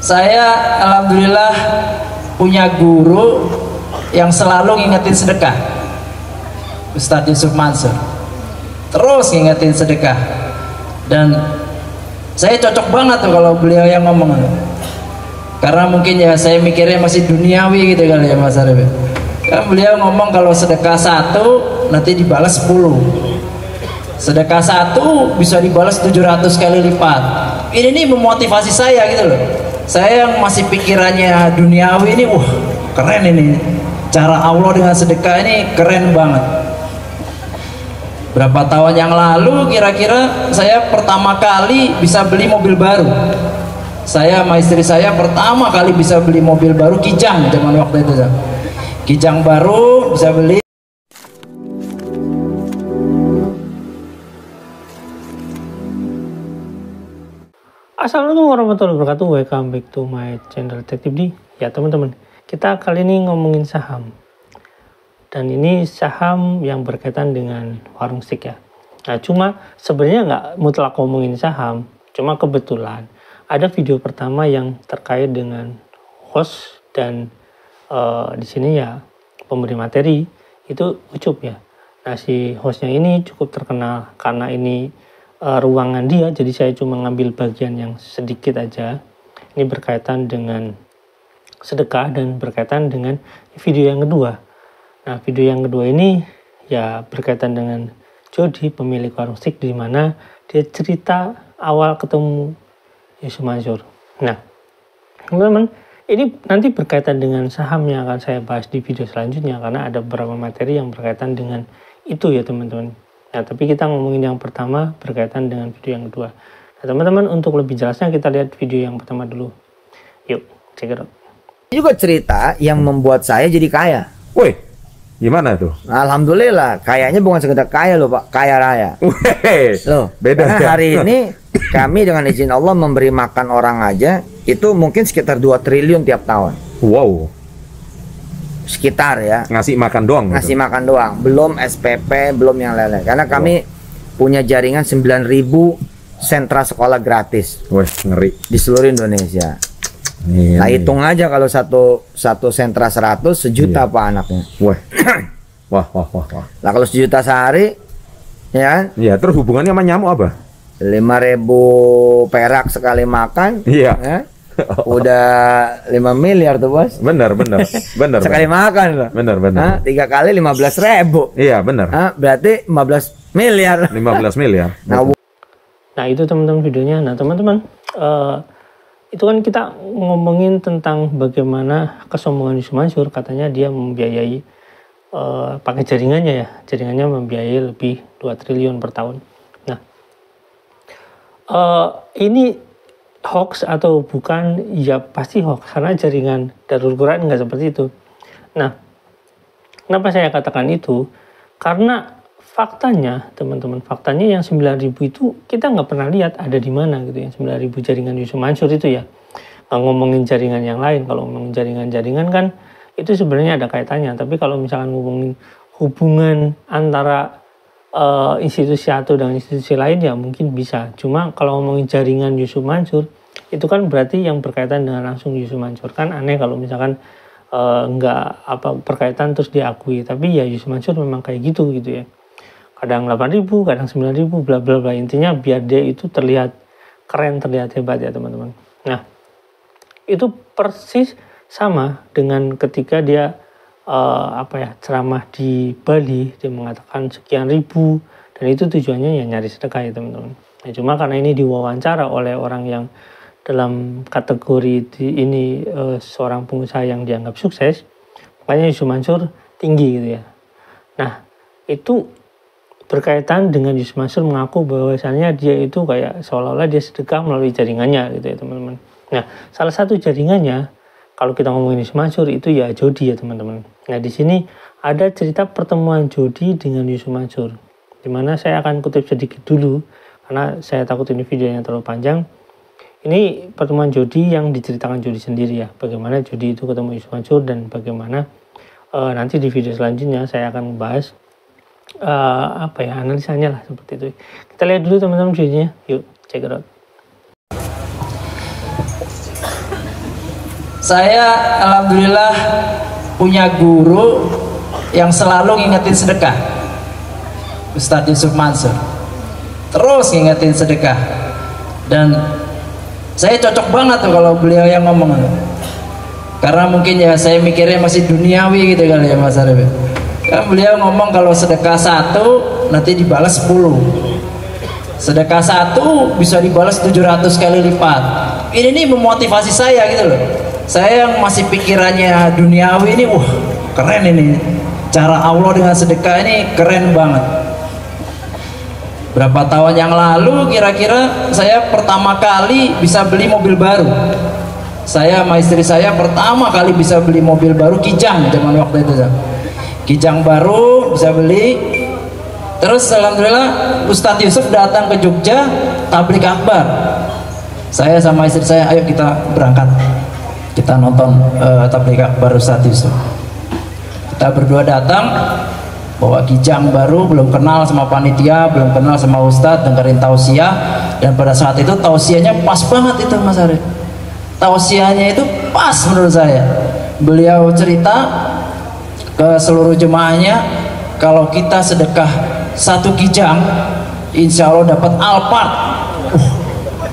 Saya alhamdulillah punya guru yang selalu ngingetin sedekah, Ustadz Yusuf Mansur, terus ngingetin sedekah. Dan saya cocok banget tuh kalau beliau yang ngomong, karena mungkin ya saya mikirnya masih duniawi gitu kali ya Mas Arif. Kan beliau ngomong kalau sedekah 1 nanti dibalas 10, sedekah 1 bisa dibalas 700 kali lipat. Ini nih memotivasi saya gitu loh. Saya yang masih pikirannya duniawi ini, wah keren ini, cara Allah dengan sedekah ini keren banget. Berapa tahun yang lalu kira-kira saya pertama kali bisa beli mobil baru. Saya sama istri saya pertama kali bisa beli mobil baru, Kijang zaman waktu itu. Kijang baru bisa beli. Assalamualaikum warahmatullahi wabarakatuh. Welcome back to my channel Detektif D. Ya teman-teman, kita kali ini ngomongin saham. Dan ini saham yang berkaitan dengan warung steak ya. Nah cuma sebenarnya nggak mutlak ngomongin saham. Cuma kebetulan ada video pertama yang terkait dengan host dan di sini ya pemberi materi itu Ucup ya. Nah si hostnya ini cukup terkenal karena ini ruangan dia, jadi saya cuma ngambil bagian yang sedikit aja. Ini berkaitan dengan sedekah dan berkaitan dengan video yang kedua. Nah video yang kedua ini ya berkaitan dengan Jody, pemilik warung steak, di mana dia cerita awal ketemu Yusuf Mansur. Nah teman-teman, ini nanti berkaitan dengan saham yang akan saya bahas di video selanjutnya, karena ada beberapa materi yang berkaitan dengan itu ya teman-teman. Nah tapi kita ngomongin yang pertama berkaitan dengan video yang kedua. Nah teman-teman, untuk lebih jelasnya kita lihat video yang pertama dulu. Yuk check it out. Ini juga cerita yang membuat saya jadi kaya. Woi, gimana tuh? Alhamdulillah, kayaknya bukan sekedar kaya loh Pak, kaya raya. Loh, beda karena ya? hari ini kami dengan izin Allah memberi makan orang aja itu mungkin sekitar 2 triliun tiap tahun. Wow. Sekitar ya. Ngasih makan doang. Ngasih makan doang, belum SPP, belum yang lain-lain. Karena kami punya jaringan 9.000 sentra sekolah gratis. Wah, ngeri. Di seluruh Indonesia. Iya, Nah hitung aja kalau satu sentra 100 sejuta iya. Pak anaknya. Wah. Wah. Lah kalau sejuta sehari, ya kan? Iya, terus hubungannya sama nyamuk apa? 5.000 perak sekali makan. Iya. Ya? Udah 5 miliar tuh bos. Benar. Sekali makan loh. Benar. 3 kali 15.000. Iya, benar. Berarti 15 miliar. 15 miliar. Nah itu teman-teman videonya. Nah teman-teman, itu kan kita ngomongin tentang bagaimana kesombongan Yusuf Mansur. Katanya dia membiayai pakai jaringannya ya, jaringannya membiayai lebih 2 triliun per tahun. Nah ini hoax atau bukan? Ya pasti hoax, karena jaringan Darul Quran nggak seperti itu. Nah kenapa saya katakan itu? Karena faktanya teman-teman, faktanya yang 9.000 itu kita nggak pernah lihat ada di mana gitu, yang 9.000 jaringan Yusuf Mansur itu ya. Nggak ngomongin jaringan yang lain. Kalau ngomongin jaringan kan itu sebenarnya ada kaitannya. Tapi kalau misalkan ngomongin hubungan antara institusi satu dengan institusi lain ya mungkin bisa. Cuma kalau ngomongin jaringan Yusuf Mansur itu kan berarti yang berkaitan dengan langsung Yusuf Mansur. Kan aneh kalau misalkan nggak berkaitan terus diakui. Tapi ya Yusuf Mansur memang kayak gitu ya. Kadang 8.000, kadang 9.000, bla bla bla. Intinya biar dia itu terlihat keren, terlihat hebat ya teman-teman. Nah itu persis sama dengan ketika dia ceramah di Bali. Dia mengatakan sekian ribu, dan itu tujuannya ya nyari sedekah ya teman-teman. Nah, cuma karena ini diwawancara oleh orang yang dalam kategori ini seorang pengusaha yang dianggap sukses, makanya Yusuf Mansur tinggi gitu ya. Nah itu berkaitan dengan Yusuf Mansur mengaku bahwasannya dia itu kayak seolah-olah dia sedekah melalui jaringannya gitu ya teman-teman. Nah salah satu jaringannya kalau kita ngomongin Yusuf Mansur itu ya Jody ya teman-teman. Nah di sini ada cerita pertemuan Jody dengan Yusuf Mansur, dimana saya akan kutip sedikit dulu karena saya takut ini videonya terlalu panjang. Ini pertemuan Jody yang diceritakan Jody sendiri ya, bagaimana Jody itu ketemu Yusuf Mansur dan bagaimana nanti di video selanjutnya saya akan membahas analisanya lah seperti itu. Kita lihat dulu teman-teman videonya, yuk check it out. Saya alhamdulillah punya guru yang selalu ngingetin sedekah, Ustadz Yusuf Mansur. Terus ngingetin sedekah, dan saya cocok banget tuh kalau beliau yang ngomong, karena mungkin ya saya mikirnya masih duniawi gitu kali ya Mas Arif. Kan beliau ngomong kalau sedekah 1 nanti dibalas 10, sedekah 1 bisa dibalas 700 kali lipat. Ini nih memotivasi saya gitu loh. Saya yang masih pikirannya duniawi ini, wah keren ini, cara Allah dengan sedekah ini keren banget. Berapa tahun yang lalu kira-kira saya pertama kali bisa beli mobil baru. Saya sama istri saya pertama kali bisa beli mobil baru, Kijang zaman waktu itu. Kijang baru bisa beli. Terus alhamdulillah Ustadz Yusuf datang ke Jogja tablik akbar. Saya sama istri saya, ayo kita berangkat, kita nonton tablik akbar Ustadz Yusuf. Kita berdua datang bawa Kijang baru, belum kenal sama panitia, belum kenal sama Ustadz, dengerin tausiah. Dan pada saat itu tausiahnya pas banget itu Mas Arif. Tausiahnya itu pas menurut saya. Beliau cerita ke seluruh jemaahnya, kalau kita sedekah 1 Kijang insya Allah dapat Alphard.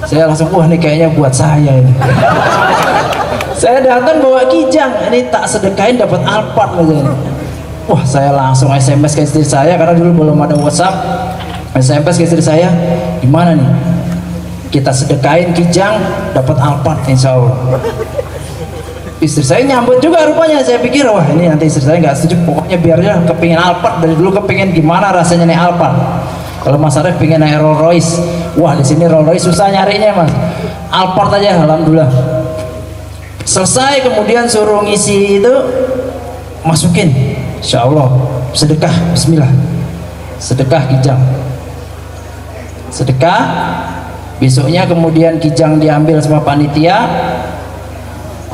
Saya langsung, wah ini kayaknya buat saya ini. Saya datang bawa Kijang, ini tak sedekahin dapat Alphard aja. Wah saya langsung SMS ke istri saya, karena dulu belum ada WhatsApp. SMS ke istri saya, gimana nih, kita sedekahin Kijang dapat Alphard insya Allah. Istri saya nyambut juga rupanya. Saya pikir wah ini nanti istri saya nggak setuju, pokoknya biarnya kepingin Alphard, dari dulu kepingin gimana rasanya naik Alphard. Kalau Mas Arif pengen naik Rolls Royce, wah di sini Rolls Royce susah nyarinya Mas, Alphard aja alhamdulillah. Selesai kemudian suruh ngisi itu, masukin insya Allah sedekah, bismillah, sedekah Kijang, sedekah. Besoknya kemudian Kijang diambil sama panitia.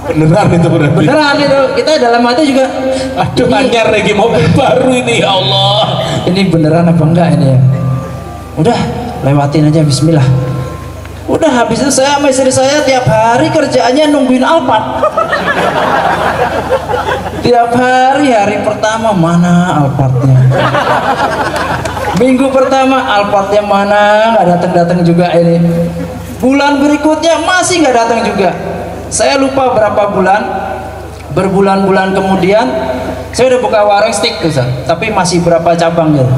Beneran itu berarti? Beneran itu, kita dalam hati juga, Aduh anyar lagi mobil baru ini, ya Allah. ini beneran apa enggak ini ya. Udah lewatin aja, bismillah. Udah habis itu saya sama istri saya tiap hari kerjaannya nungguin Alphard. Tiap hari, hari pertama mana Alphardnya, minggu pertama Alphardnya mana, nggak datang-datang juga ini. Bulan berikutnya masih nggak datang juga. Saya lupa berapa bulan, berbulan-bulan kemudian saya udah buka warung stick tuh, tapi masih berapa cabang gitu,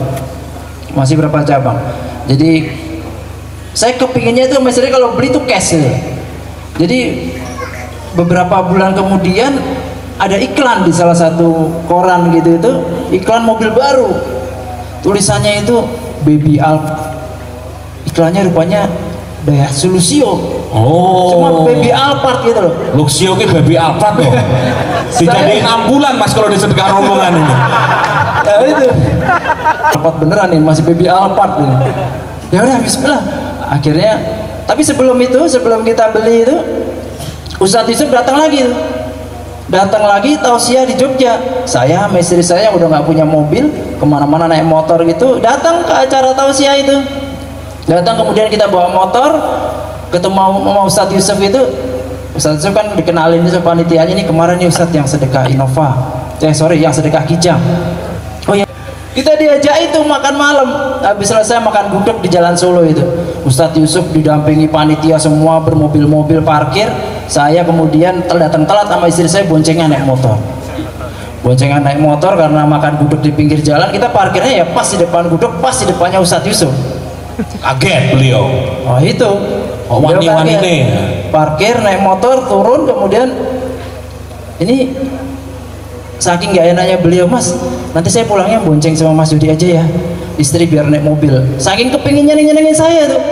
masih berapa cabang. Jadi saya kepinginnya itu misalnya kalau beli tuh cash gitu. Jadi beberapa bulan kemudian ada iklan di salah satu koran gitu, itu iklan mobil baru, tulisannya itu Baby Alp, iklannya rupanya Daihatsu Luxio. Oh, Cuma Baby Alphard gitu loh. Luxio ki Baby Alphard loh. Dijadiin ambulan Mas kalau disedekah rombongan ini. Ya itu Alphard beneran nih, masih Baby Alphard ini. Ya udah bismillah. Akhirnya, tapi sebelum itu, sebelum kita beli itu, Ustadz Yusuf datang lagi tuh. Datang lagi tausiah di Jogja. Saya sama istri saya udah nggak punya mobil, kemana-mana naik motor gitu, datang ke acara tausiah itu. Datang kemudian kita bawa motor, ketemu sama Ustadz Yusuf itu. Ustadz Yusuf kan dikenalin sama panitianya, ini kemarin nih Ustadz yang sedekah Innova, yang sedekah Kijang. Oh ya, kita diajak itu makan malam. Habis selesai makan gudeg di Jalan Solo itu, Ustadz Yusuf didampingi panitia semua bermobil-mobil parkir. Saya kemudian datang telat sama istri saya, boncengan naik motor. Boncengan naik motor karena makan gudeg di pinggir jalan. Kita parkirnya ya pas di depan gudeg, pas di depannya Ustadz Yusuf. Kaget beliau. Oh itu, Oh, wani-wani nih. Parkir, naik motor, turun, kemudian ini saking gak enaknya beliau, Mas, nanti saya pulangnya bonceng sama Mas Yudi aja ya, istri biar naik mobil. Saking kepinginnya nyenengin saya tuh,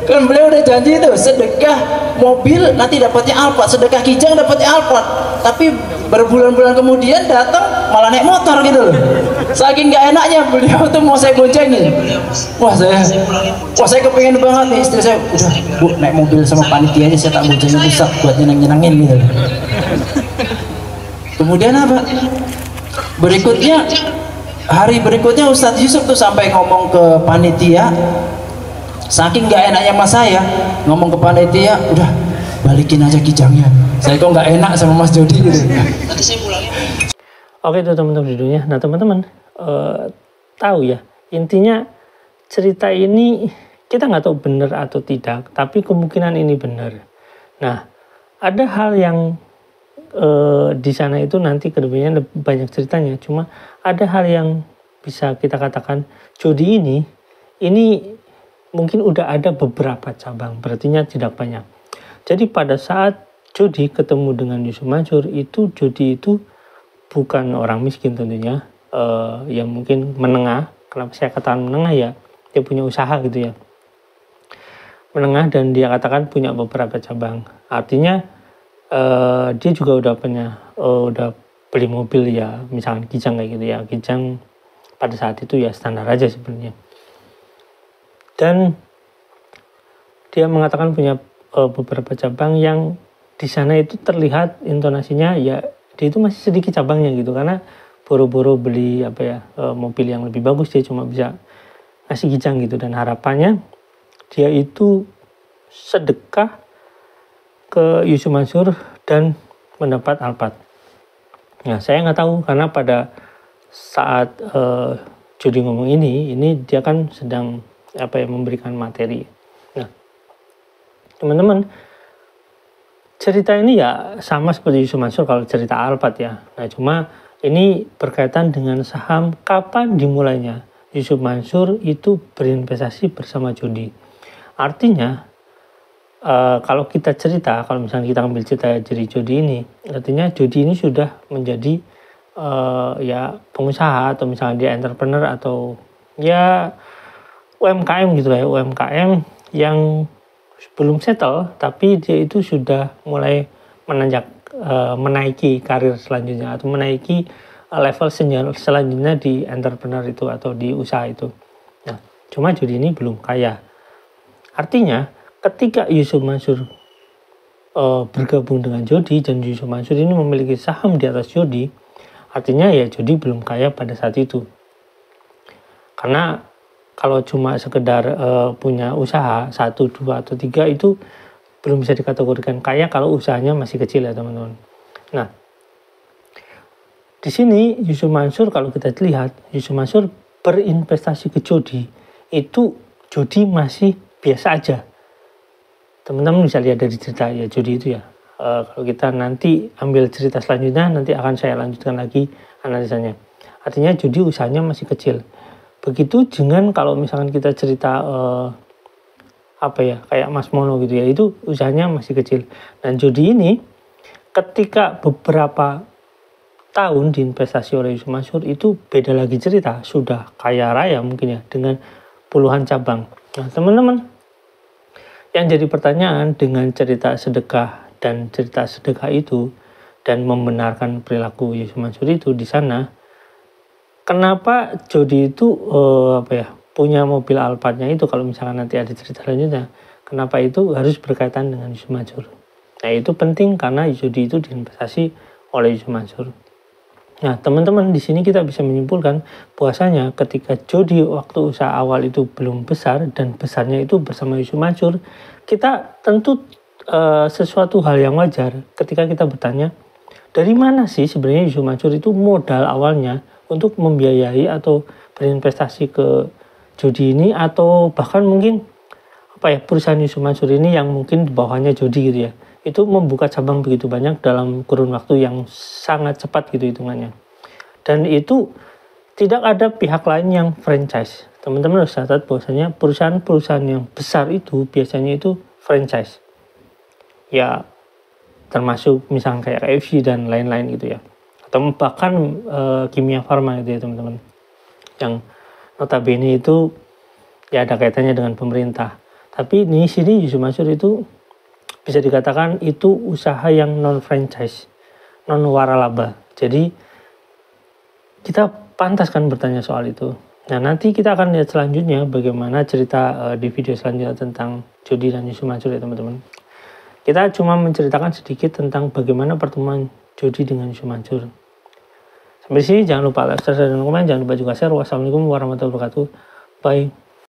kan beliau udah janji tuh sedekah mobil nanti dapatnya Alphard, sedekah Kijang dapatnya Alphard. Tapi berbulan-bulan kemudian datang malah naik motor gitu loh. Saking gak enaknya beliau tuh mau saya boncengin. Wah saya kepingin banget nih, istri saya udah Bu naik mobil sama panitia aja, saya tak boncengin pusat buat nyeneng-nyenengin gitu. Kemudian apa? Berikutnya, hari berikutnya Ustadz Yusuf tuh sampai ngomong ke panitia, saking gak enaknya mas saya ngomong ke panitia, udah balikin aja Kijangnya, Saya kok nggak enak sama Mas Jody gitu. Oke itu teman-teman judulnya. Nah teman-teman tahu ya, intinya cerita ini kita nggak tahu benar atau tidak, tapi kemungkinan ini benar. Nah ada hal yang di sana itu nanti kedepannya lebih banyak ceritanya. Cuma ada hal yang bisa kita katakan judi ini mungkin udah ada beberapa cabang, berartinya tidak banyak. Jadi pada saat Jody ketemu dengan Yusuf Mansur itu, Jody itu bukan orang miskin tentunya, yang mungkin menengah. Kenapa saya katakan menengah ya? Dia punya usaha gitu ya, menengah, dan dia katakan punya beberapa cabang. Artinya dia juga udah beli mobil ya, misalkan Kijang kayak gitu ya. Kijang pada saat itu ya standar aja sebenarnya. Dan dia mengatakan punya beberapa cabang yang di sana itu terlihat intonasinya ya dia itu masih sedikit cabangnya gitu, karena boro-boro beli mobil yang lebih bagus dia cuma bisa ngasih Kijang gitu, dan harapannya dia itu sedekah ke Yusuf Mansur dan mendapat Alphard. Nah saya nggak tahu, karena pada saat Jody ngomong ini dia kan sedang memberikan materi. Nah teman-teman, cerita ini ya sama seperti Yusuf Mansur kalau cerita Alphard ya. Nah cuma ini berkaitan dengan saham, kapan dimulainya Yusuf Mansur itu berinvestasi bersama Jody. Artinya kalau kita cerita, kalau misalnya kita ambil cerita dari Jody ini, artinya Jody ini sudah menjadi ya pengusaha, atau misalnya dia entrepreneur, atau ya UMKM gitu lah ya, UMKM yang belum settle tapi dia itu sudah mulai menaiki karir selanjutnya, atau menaiki level selanjutnya di entrepreneur itu atau di usaha itu. Nah cuma Jody ini belum kaya. Artinya ketika Yusuf Mansur bergabung dengan Jody, dan Yusuf Mansur ini memiliki saham di atas Jody, artinya ya Jody belum kaya pada saat itu. Karena kalau cuma sekedar punya usaha 1, 2, atau 3 itu belum bisa dikategorikan kaya kalau usahanya masih kecil ya teman-teman. Nah di sini Yusuf Mansur, kalau kita lihat Yusuf Mansur berinvestasi ke Jody, itu Jody masih biasa aja. Teman-teman bisa lihat dari cerita ya Jody itu ya. Kalau kita nanti ambil cerita selanjutnya, nanti akan saya lanjutkan lagi analisanya. Artinya Jody usahanya masih kecil. Begitu dengan kalau misalkan kita cerita kayak Mas Mono gitu ya, itu usahanya masih kecil. Dan Jody ini ketika beberapa tahun diinvestasi oleh Yusuf Mansur itu beda lagi cerita, sudah kaya raya mungkin ya, dengan puluhan cabang. Nah teman-teman, yang jadi pertanyaan dengan cerita sedekah dan cerita sedekah itu, dan membenarkan perilaku Yusuf Mansur itu di sana, kenapa Jody itu punya mobil Alphardnya itu, kalau misalkan nanti ada cerita selanjutnya, kenapa itu harus berkaitan dengan Yusuf Mansur? Nah itu penting karena Jody itu diinvestasi oleh Yusuf Mansur. Nah teman-teman, di sini kita bisa menyimpulkan bahwasanya ketika Jody waktu usaha awal itu belum besar, dan besarnya itu bersama Yusuf Mansur, kita tentu sesuatu hal yang wajar ketika kita bertanya, dari mana sih sebenarnya Yusuf Mansur itu modal awalnya untuk membiayai atau berinvestasi ke Jody ini, atau bahkan mungkin perusahaan Yusuf Mansur ini yang mungkin di bawahnya Jody gitu ya, itu membuka cabang begitu banyak dalam kurun waktu yang sangat cepat gitu hitungannya. Dan itu tidak ada pihak lain yang franchise. Teman-teman harus catat bahwasanya perusahaan-perusahaan yang besar itu biasanya itu franchise. Ya termasuk misalnya kayak KFC dan lain-lain gitu ya. Atau bahkan Kimia Farma gitu ya teman-teman. Yang notabene itu ya ada kaitannya dengan pemerintah. Tapi di sini Yusuf Mansur itu bisa dikatakan itu usaha yang non-franchise, non-waralaba. Jadi kita pantas kan bertanya soal itu. Nah nanti kita akan lihat selanjutnya bagaimana cerita di video selanjutnya tentang Jody dan Yusuf Mansur ya teman-teman. Kita cuma menceritakan sedikit tentang bagaimana pertemuan Jody dengan Yusuf Mansur. Sampai sini jangan lupa like, share, dan komen. Jangan lupa juga share. Wassalamualaikum warahmatullahi wabarakatuh. Bye.